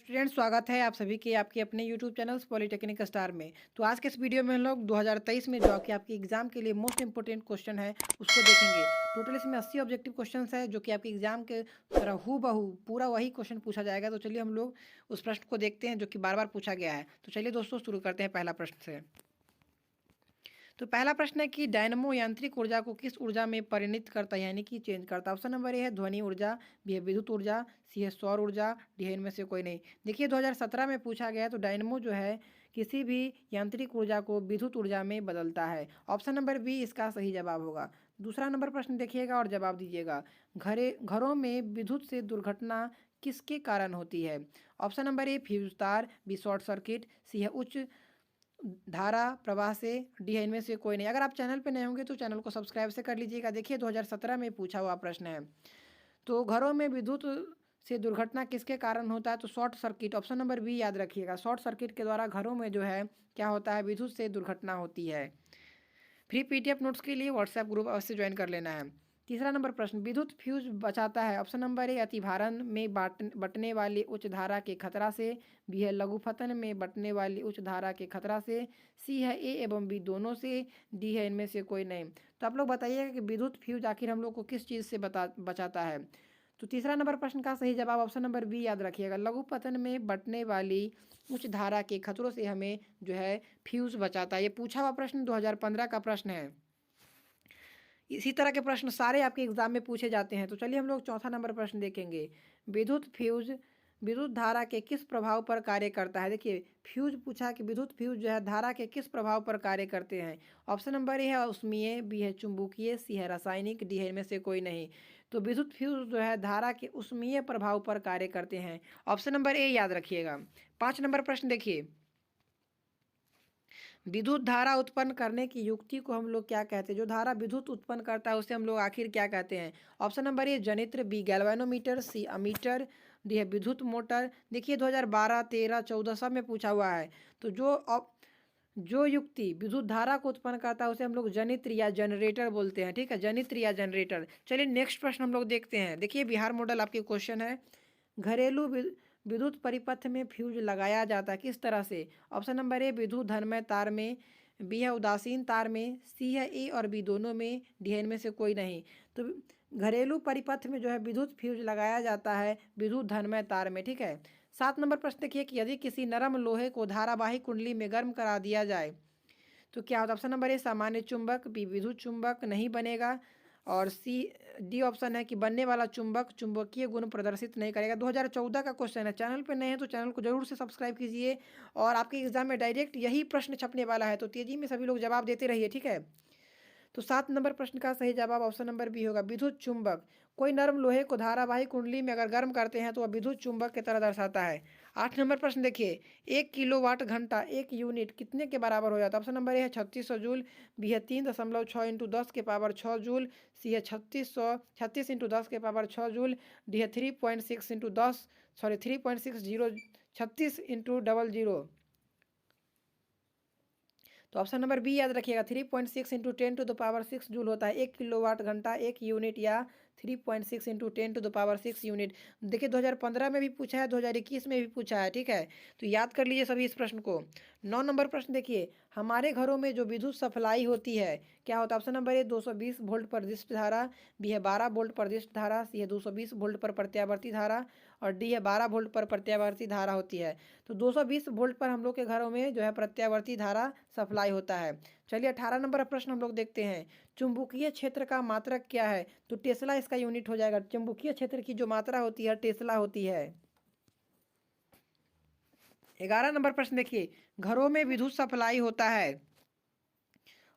Student स्वागत है आप सभी के आपके अपने यूट्यूब चैनल पॉलिटेक्निक स्टार में। तो आज के इस वीडियो में हम लोग 2023 में जो कि आपके एग्जाम के लिए मोस्ट इंपोर्टेंट क्वेश्चन है उसको देखेंगे। टोटल इसमें 80 ऑब्जेक्टिव क्वेश्चंस है जो कि आपके एग्जाम के तरह हूबहू पूरा वही क्वेश्चन पूछा जाएगा। तो चलिए हम लोग उस प्रश्न को देखते हैं जो कि बार बार पूछा गया है। तो चलिए दोस्तों शुरू करते हैं पहला प्रश्न से। तो पहला प्रश्न है कि डायनमो यांत्रिक ऊर्जा को किस ऊर्जा में परिणत करता है यानी कि चेंज करता है। ऑप्शन नंबर ए है ध्वनि ऊर्जा, बी है विद्युत ऊर्जा, सी है सौर ऊर्जा, डी है इनमें से कोई नहीं। देखिए 2017 में पूछा गया है तो डायनमो जो है किसी भी यांत्रिक ऊर्जा को विद्युत ऊर्जा में बदलता है। ऑप्शन नंबर बी इसका सही जवाब होगा। दूसरा नंबर प्रश्न देखिएगा और जवाब दीजिएगा। घरों में विद्युत से दुर्घटना किसके कारण होती है। ऑप्शन नंबर ए फ्यूज तार, बी शॉर्ट सर्किट, सी है उच्च धारा प्रवाह से, डी है इनमें से कोई नहीं। अगर आप चैनल पे नए होंगे तो चैनल को सब्सक्राइब से कर लीजिएगा। देखिए 2017 में पूछा हुआ प्रश्न है। तो घरों में विद्युत से दुर्घटना किसके कारण होता है तो short circuit. Option number B याद रखिएगा। शॉर्ट सर्किट के द्वारा घरों में जो है क्या होता है विद्युत से दुर्घटना होती है। फ्री पीडीएफ नोट्स के लिए व्हाट्सएप ग्रुप अवश्य ज्वाइन कर लेना है। तीसरा नंबर प्रश्न विद्युत फ्यूज बचाता है। ऑप्शन नंबर ए अतिभारण में बटने वाली उच्च धारा के खतरा से, बी है लघुपतन में बटने वाली उच्च धारा के खतरा से, सी है ए एवं बी दोनों से, डी है इनमें से कोई नहीं। तो आप लोग बताइएगा कि विद्युत फ्यूज आखिर हम लोग को किस चीज़ से बचाता है। तो तीसरा नंबर प्रश्न का सही जवाब ऑप्शन नंबर बी याद रखिएगा। लघुपतन में बटने वाली उच्च धारा के खतरों से हमें जो है फ्यूज बचाता है। ये पूछा हुआ प्रश्न 2015 का प्रश्न है। इसी तरह के प्रश्न सारे आपके एग्जाम में पूछे जाते हैं। तो चलिए हम लोग चौथा नंबर प्रश्न देखेंगे। विद्युत फ्यूज विद्युत धारा के किस प्रभाव पर कार्य करता है। देखिए फ्यूज पूछा कि विद्युत फ्यूज जो है धारा के किस प्रभाव पर कार्य करते हैं। ऑप्शन नंबर ए है उष्मीय, बी है चुंबकीय, सी है रासायनिक, डी है इनमें से कोई नहीं। तो विद्युत फ्यूज जो है धारा के उष्मीय प्रभाव पर कार्य करते हैं। ऑप्शन नंबर ए याद रखिएगा। 5 नंबर प्रश्न देखिए। विद्युत धारा उत्पन्न करने की युक्ति को हम लोग क्या कहते हैं। जो धारा विद्युत उत्पन्न करता है उसे हम लोग आखिर क्या कहते हैं। ऑप्शन नंबर ए जनित्र, B galvanometer, C ammeter, D है विद्युत मोटर। देखिए 2012, 13, 14 सब में पूछा हुआ है। तो जो युक्ति विद्युत धारा को उत्पन्न करता है उसे हम लोग जनित्र या जनरेटर बोलते हैं। ठीक है, जनित्र या जनरेटर। चलिए नेक्स्ट प्रश्न हम लोग देखते हैं। देखिए बिहार मॉडल आपके क्वेश्चन है। घरेलू विद्युत परिपथ में फ्यूज लगाया जाता है किस तरह से। ऑप्शन नंबर ए विद्युत धर्मय तार में, बी है उदासीन तार में, सी है ए और बी दोनों में, डी है इनमें से कोई नहीं। तो घरेलू परिपथ में जो है विद्युत फ्यूज लगाया जाता है विद्युत धर्मय तार में। ठीक है। 7 नंबर प्रश्न देखिए कि यदि किसी नरम लोहे को धारावाही कुंडली में गर्म करा दिया जाए तो क्या होता है। ऑप्शन नंबर ए सामान्य चुंबक, बी विद्युत चुंबक नहीं बनेगा, और सी डी ऑप्शन है कि बनने वाला चुंबक चुंबकीय गुण प्रदर्शित नहीं करेगा। 2014 का क्वेश्चन है। चैनल पर नए हैं तो चैनल को जरूर से सब्सक्राइब कीजिए और आपके एग्जाम में डायरेक्ट यही प्रश्न छपने वाला है तो तेजी में सभी लोग जवाब देते रहिए। ठीक है। तो 7 नंबर प्रश्न का सही जवाब ऑप्शन नंबर बी होगा विद्युत चुंबक। कोई नरम लोहे को धारावाही कुंडली में अगर गर्म करते हैं तो वह विद्युत चुंबक की तरह दर्शाता है। 8 नंबर प्रश्न देखिए। 1 किलोवाट घंटा 1 यूनिट कितने के बराबर हो जाता है। ऑप्शन नंबर ए है 3600 जूल, बी है 3.6 इंटू 10 के पावर 6 जूल, सी है 36 इंटू 10 के पावर 6 जूल, डी है 3.6 इंटू 10 सॉरी 3.60 36 इंटू 00। तो ऑप्शन नंबर बी याद रखिएगा। 3.6 into 10 to the power 6 joule होता है 1 किलोवाट घंटा 1 यूनिट, या 3.6 into 10 to the power 6 unit. देखिए 2015 में भी पूछा है, 2021 में भी पूछा है। ठीक है, तो याद कर लीजिए सभी इस प्रश्न को। 9 नंबर प्रश्न देखिए। हमारे घरों में जो विद्युत सप्लाई होती है क्या होता है। ऑप्शन नंबर ए 220 वोल्ट पर दिष्ट धारा, बी है 12 वोल्ट पर दिष्ट धारा, सी है 220 वोल्ट पर प्रत्यावर्ती धारा, और डी है 12 वोल्ट पर प्रत्यावर्ती धारा होती है। तो 220 वोल्ट पर हम लोग के घरों में जो है प्रत्यावर्ती धारा सप्लाई होता है। चलिए 18 नंबर प्रश्न हम लोग देखते हैं। चुंबकीय क्षेत्र का मात्रक क्या है। तो टेस्ला इसका यूनिट हो जाएगा। चुंबकीय क्षेत्र की जो मात्रा होती है टेस्ला होती है। 11 नंबर प्रश्न देखिए। घरों में विद्युत सप्लाई होता है।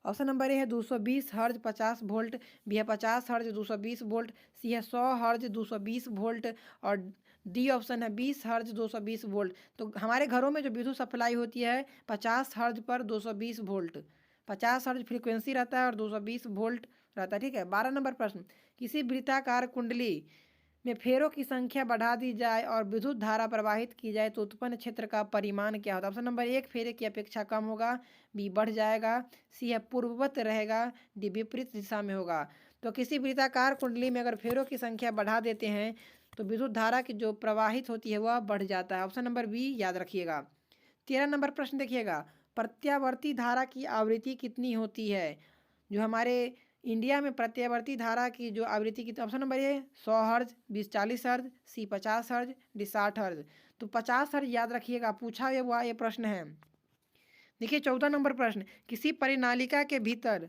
ऑप्शन नंबर ए है 220 हर्ज 50 वोल्ट, बी है 50 हर्ज 220 वोल्ट, सी है 100 हर्ज 220 वोल्ट, और डी ऑप्शन है 20 हर्ज 220 वोल्ट। तो हमारे घरों में जो विद्युत सप्लाई होती है 50 हर्ज पर 220 वोल्ट, 50 हर्ज फ्रीक्वेंसी रहता है और 220 वोल्ट रहता है। ठीक है। 12 नंबर प्रश्न। किसी वृत्ताकार कुंडली में फेरों की संख्या बढ़ा दी जाए और विद्युत धारा प्रवाहित की जाए तो उत्पन्न क्षेत्र का परिमाण क्या होता है। ऑप्शन नंबर 1 फेरे की अपेक्षा कम होगा, बी बढ़ जाएगा, सी है पूर्ववत रहेगा, डी विपरीत दिशा में होगा। तो किसी वृत्ताकार कुंडली में अगर फेरों की संख्या बढ़ा देते हैं तो विद्युत धारा की जो प्रवाहित होती है वह बढ़ जाता है। ऑप्शन नंबर बी याद रखिएगा। 13 नंबर प्रश्न देखिएगा, प्रत्यावर्ती धारा की आवृत्ति कितनी होती है? जो हमारे इंडिया में प्रत्यावर्ती धारा की जो आवृत्ति की, ऑप्शन नंबर ए 100 हर्ज, 20-40 हर्ज, सी 50 हर्ज, डी 60 हर्ज। तो 50 हर्ज याद रखिएगा, पूछा हुआ ये प्रश्न है। देखिए 14 नंबर प्रश्न, किसी परिनालिका के भीतर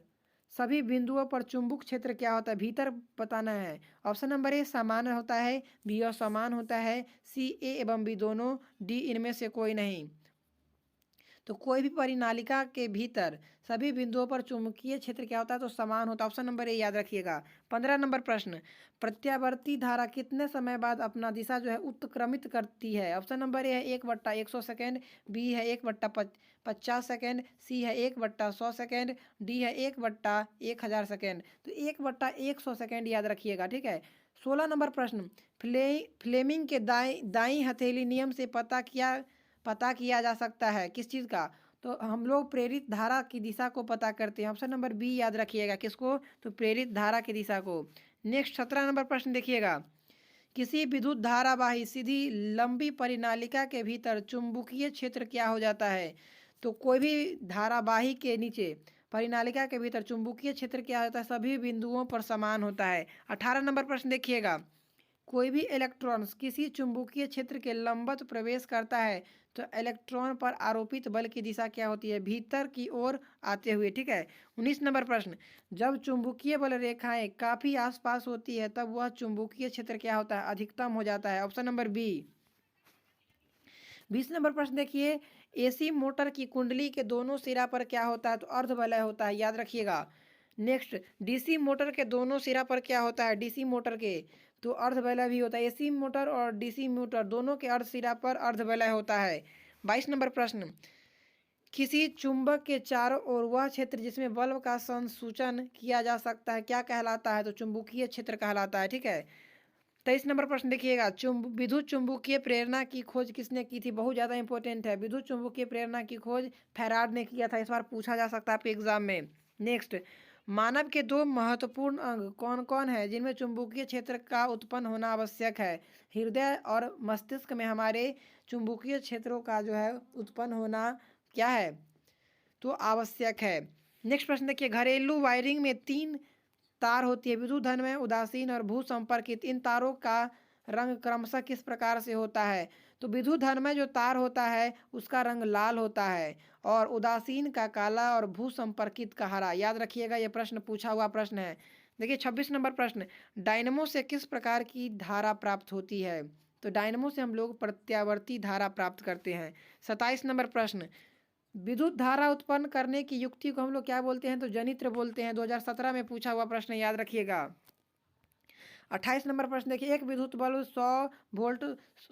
सभी बिंदुओं पर चुंबक क्षेत्र क्या होता है? भीतर बताना है। ऑप्शन नंबर ए समान होता है, बी असमान होता है, सी ए एवं बी दोनों, डी इनमें से कोई नहीं। तो कोई भी परिनालिका के भीतर सभी बिंदुओं पर चुंबकीय क्षेत्र क्या होता है? तो समान होता है। ऑप्शन नंबर ए याद रखिएगा। 15 नंबर प्रश्न, प्रत्यावर्ती धारा कितने समय बाद अपना दिशा जो है उत्क्रमित करती है? ऑप्शन नंबर ए है 1/100 सेकेंड, बी है 1/50 सेकेंड, सी है 1/100 सेकेंड, डी है 1/1000 सेकेंड। तो 1/100 सेकेंड याद रखिएगा, ठीक है। 16 नंबर प्रश्न, फ्लेमिंग के दाई हथेली नियम से पता किया जा सकता है किस चीज़ का? तो हम लोग प्रेरित धारा की दिशा को पता करते हैं। ऑप्शन नंबर बी याद रखिएगा, किसको? तो प्रेरित धारा की दिशा को। नेक्स्ट 17 नंबर प्रश्न देखिएगा, किसी विद्युत धारावाही सीधी लंबी परिनालिका के भीतर चुंबकीय क्षेत्र क्या हो जाता है? तो कोई भी धारावाही के नीचे परिनालिका के भीतर चुंबकीय क्षेत्र क्या होता है? सभी बिंदुओं पर समान होता है। 18 नंबर प्रश्न देखिएगा, कोई भी इलेक्ट्रॉन किसी चुंबकीय क्षेत्र के लंबवत प्रवेश करता है तो इलेक्ट्रॉन पर आरोपित बल की दिशा क्या होती है? भीतर की ओर आते हुए, ठीक है। 19 नंबर प्रश्न, जब चुंबकीय बल रेखाएं काफी आसपास होती है तब वह चुंबकीय क्षेत्र क्या होता है? अधिकतम हो जाता है। Option number B. 20 नंबर प्रश्न देखिए, एसी मोटर की कुंडली के दोनों सिरा पर क्या होता है? तो अर्धवलय होता है, याद रखिएगा। नेक्स्ट, डीसी मोटर के दोनों सिरा पर क्या होता है? डीसी मोटर के तो अर्धवलय भी होता है। एसी मोटर और डीसी मोटर दोनों के अर्ध सिरा पर अर्धवलय होता है। 22 नंबर प्रश्न, किसी चुंबक के चारों ओर वह क्षेत्र जिसमें बल्ब का संसूचन किया जा सकता है क्या कहलाता है? तो चुंबकीय क्षेत्र कहलाता है, ठीक है। 23 नंबर प्रश्न देखिएगा, विद्युत चुंबकीय प्रेरणा की खोज किसने की थी? बहुत ज़्यादा इंपॉर्टेंट है। विद्युत चुंबकीय प्रेरणा की खोज फैराड ने किया था। इस बार पूछा जा सकता है आपके एग्जाम में। नेक्स्ट, मानव के दो महत्वपूर्ण अंग कौन कौन है जिनमें चुंबकीय क्षेत्र का उत्पन्न होना आवश्यक है? हृदय और मस्तिष्क में हमारे चुंबकीय क्षेत्रों का जो है उत्पन्न होना क्या है? तो आवश्यक है। नेक्स्ट प्रश्न देखिए, घरेलू वायरिंग में 3 तार होती है, विद्युत धर्म, उदासीन और भू संपर्कित। इन तारों का रंग क्रमशः किस प्रकार से होता है? तो विद्युत धर्म में जो तार होता है उसका रंग लाल होता है और उदासीन का काला और भू संपर्कित का हरा। याद रखिएगा, यह प्रश्न पूछा हुआ प्रश्न है। देखिए 26 नंबर प्रश्न, डायनमो से किस प्रकार की धारा प्राप्त होती है? तो डायनमो से हम लोग प्रत्यावर्ती धारा प्राप्त करते हैं। 27 नंबर प्रश्न, विद्युत धारा उत्पन्न करने की युक्ति को हम लोग क्या बोलते हैं? तो जनित्र बोलते हैं। 2017 में पूछा हुआ प्रश्न, याद रखिएगा। 28 नंबर प्रश्न देखिए, एक विद्युत बल्ब 100 वोल्ट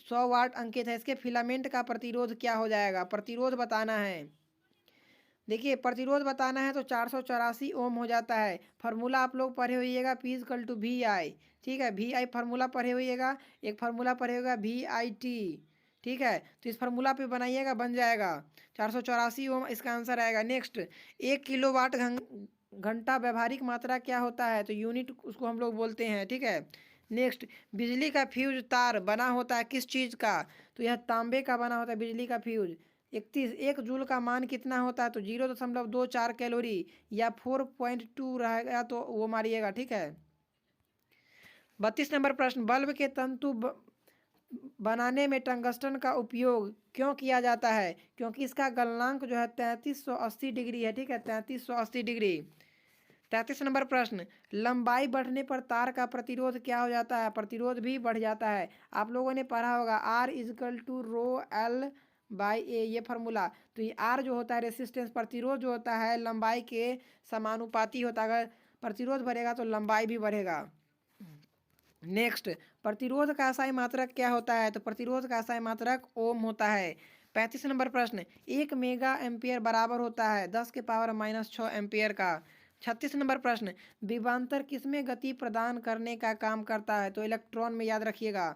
100 वाट अंकित है, इसके फिलामेंट का प्रतिरोध क्या हो जाएगा? प्रतिरोध बताना है। देखिए प्रतिरोध बताना है तो 484 ओम हो जाता है। फार्मूला आप लोग पढ़े होइएगा, P इक्वल टू वी आई, ठीक है। वी आई फार्मूला पढ़े होइएगा। एक फार्मूला पढ़े होगा VIT, ठीक है। तो इस फार्मूला पे बनाइएगा, बन जाएगा 484 ओम, इसका आंसर आएगा। नेक्स्ट, 1 किलोवाट घंटा व्यवहारिक मात्रा क्या होता है? तो यूनिट उसको हम लोग बोलते हैं, ठीक है। नेक्स्ट, बिजली का फ्यूज तार बना होता है किस चीज़ का? तो यह तांबे का बना होता है बिजली का फ्यूज। 1 जूल का मान कितना होता है? तो 0.24 कैलोरी या 4.2 रहेगा तो वो मारिएगा, ठीक है। 32 नंबर प्रश्न, बल्ब के तंतु बनाने में टंगस्टन का उपयोग क्यों किया जाता है? क्योंकि इसका गलनांक जो है 3380 डिग्री है, ठीक है, 3380 डिग्री। 33 नंबर प्रश्न, लंबाई बढ़ने पर तार का प्रतिरोध क्या हो जाता है? प्रतिरोध भी बढ़ जाता है। आप लोगों ने पढ़ा होगा R इजकल टू ρL/A, ये फार्मूला। तो ये R जो होता है रेसिस्टेंस, प्रतिरोध जो होता है लंबाई के समानुपाती होता है। अगर प्रतिरोध बढ़ेगा तो लंबाई भी बढ़ेगा। नेक्स्ट, प्रतिरोध का असाई मात्रक क्या होता है? तो प्रतिरोध का असाई मात्रक ओम होता है। 35 नंबर प्रश्न, 1 मेगा एम्पियर बराबर होता है 10⁻⁻6 एम्पियर का। 36 नंबर प्रश्न, विभवांतर किसमें गति प्रदान करने का काम करता है? तो इलेक्ट्रॉन में, याद रखिएगा।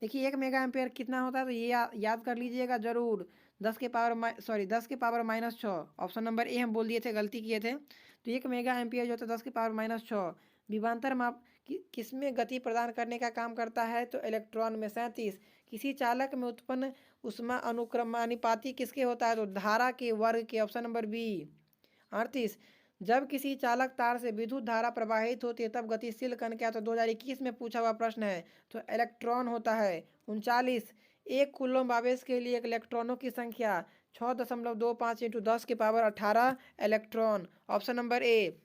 देखिए 1 मेगा एम्पियर कितना होता है? तो ये याद कर लीजिएगा जरूर, 10⁻⁻6। ऑप्शन नंबर ए हम बोल दिए थे, गलती किए थे। तो 1 मेगा एम्पियर जो होता है 10⁻⁻6। विभवांतर माप किसमें गति प्रदान करने का काम करता है? तो इलेक्ट्रॉन में। 37, किसी चालक में उत्पन्न ऊष्मा अनुक्रमानुपाती किसके होता है? तो धारा के वर्ग के। Option number B. 38, जब किसी चालक तार से विद्युत धारा प्रवाहित होती है तब गतिशील कण क्या? तो 2021 में पूछा हुआ प्रश्न है, तो इलेक्ट्रॉन होता है। 39, एक कूलम्ब आवेश के लिए इलेक्ट्रॉनों की संख्या 6.25 इंटू 10 की पावर 18 इलेक्ट्रॉन। ऑप्शन नंबर ए।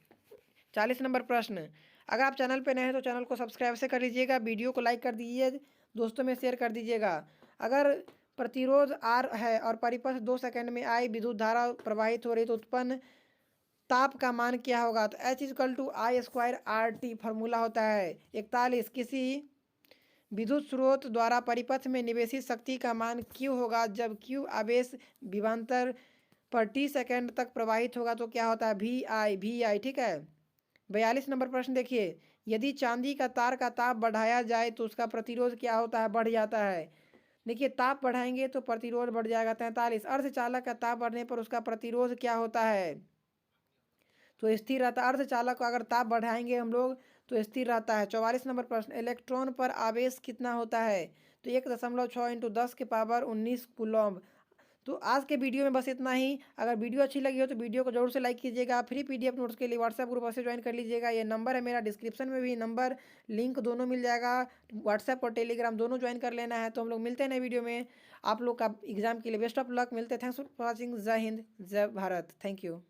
40 नंबर प्रश्न, अगर आप चैनल पर नए हैं तो चैनल को सब्सक्राइब से कर लीजिएगा, वीडियो को लाइक कर दीजिए, दोस्तों में शेयर कर दीजिएगा। अगर प्रतिरोध आर है और परिपथ 2 सेकंड में आई विद्युत धारा प्रवाहित हो रही तो उत्पन्न ताप का मान क्या होगा? तो H=I²RT फॉर्मूला होता है। 41, किसी विद्युत स्रोत द्वारा परिपथ में निवेशित शक्ति का मान Q होगा जब Q आवेश विभवांतर पर T सेकंड तक प्रवाहित होगा तो क्या होता है? VI। ठीक है। 42 नंबर प्रश्न देखिए, यदि चांदी का तार का ताप बढ़ाया जाए तो उसका प्रतिरोध क्या होता है? बढ़ जाता है। देखिए, ताप बढ़ाएंगे तो प्रतिरोध बढ़ जाएगा। 43, अर्धचालक का ताप बढ़ने पर उसका प्रतिरोध क्या होता है? तो स्थिर रहता है। अर्धचालक को अगर ताप बढ़ाएंगे हम लोग तो स्थिर रहता है। 44 नंबर प्रश्न, इलेक्ट्रॉन पर आवेश कितना होता है? तो 1.6 इंटू 10 की पावर 19 कूलम्ब। तो आज के वीडियो में बस इतना ही। अगर वीडियो अच्छी लगी हो तो वीडियो को जरूर से लाइक कीजिएगा। फ्री PDF नोट्स के लिए व्हाट्सएप ग्रुप से ज्वाइन कर लीजिएगा। ये नंबर है मेरा, डिस्क्रिप्शन में भी नंबर लिंक दोनों मिल जाएगा। व्हाट्सएप और टेलीग्राम दोनों ज्वाइन कर लेना है। तो हम लोग मिलते हैं नए वीडियो में। आप लोग का एग्जाम के लिए बेस्ट ऑफ लक। मिलते हैं। Thanks for watching. जय हिंद, जय भारत। Thank you.